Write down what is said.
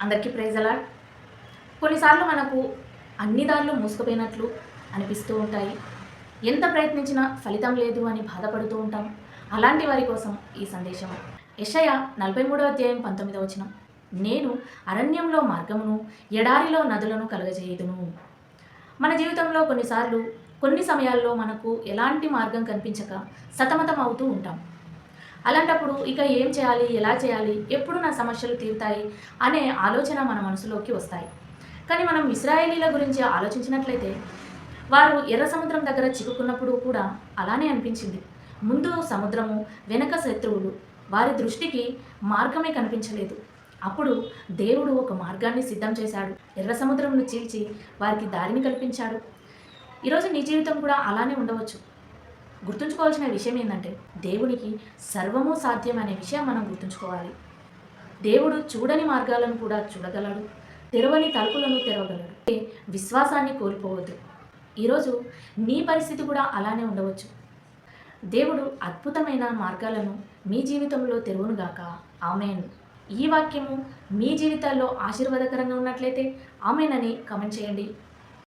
అందరికీ ప్రైజ్ అలాడ్. కొన్నిసార్లు మనకు అన్ని దారులు మూసుకుపోయినట్లు అనిపిస్తూ ఉంటాయి. ఎంత ప్రయత్నించినా ఫలితం లేదు అని బాధపడుతూ ఉంటాం. అలాంటి వారి కోసం ఈ సందేశం. యెషయా 43:19 నేను అరణ్యంలో మార్గమును, ఎడారిలో నదులను కలుగజేయుదును. మన జీవితంలో కొన్నిసార్లు కొన్ని సమయాల్లో మనకు ఎలాంటి మార్గం కనిపించక సతమతం అవుతూ ఉంటాం. అలాంటప్పుడు ఇక ఏం చేయాలి, ఎలా చేయాలి, ఎప్పుడు నా సమస్యలు తీరుతాయి అనే ఆలోచన మన మనసులోకి వస్తాయి. కానీ మనం ఇశ్రాయేలీల గురించి ఆలోచించినట్లయితే వారు ఎర్ర సముద్రం దగ్గర చిక్కుకున్నప్పుడు కూడా అలానే అనిపించింది. ముందు సముద్రము, వెనక శత్రువులు. వారి దృష్టికి మార్గమే కనిపించలేదు. అప్పుడు దేవుడు ఒక మార్గాన్ని సిద్ధం చేశాడు. ఎర్ర సముద్రంను చీల్చి వారికి దారిని కల్పించాడు. ఈరోజు నీ జీవితం కూడా అలానే ఉండవచ్చు. గుర్తుంచుకోవాల్సిన విషయం ఏంటంటే దేవునికి సర్వము సాధ్యం అనే విషయం మనం గుర్తుంచుకోవాలి. దేవుడు చూడని మార్గాలను కూడా చూడగలడు, తెరవని తలుపులను తెరవగలడు. విశ్వాసాన్ని కోల్పోవద్దు. ఈరోజు నీ పరిస్థితి కూడా అలానే ఉండవచ్చు. దేవుడు అద్భుతమైన మార్గాలను మీ జీవితంలో తెరువునుగాక. ఆమేన్. ఈ వాక్యము మీ జీవితాల్లో ఆశీర్వాదకరంగా ఉన్నట్లయితే ఆమేన్ అని కామెంట్ చేయండి.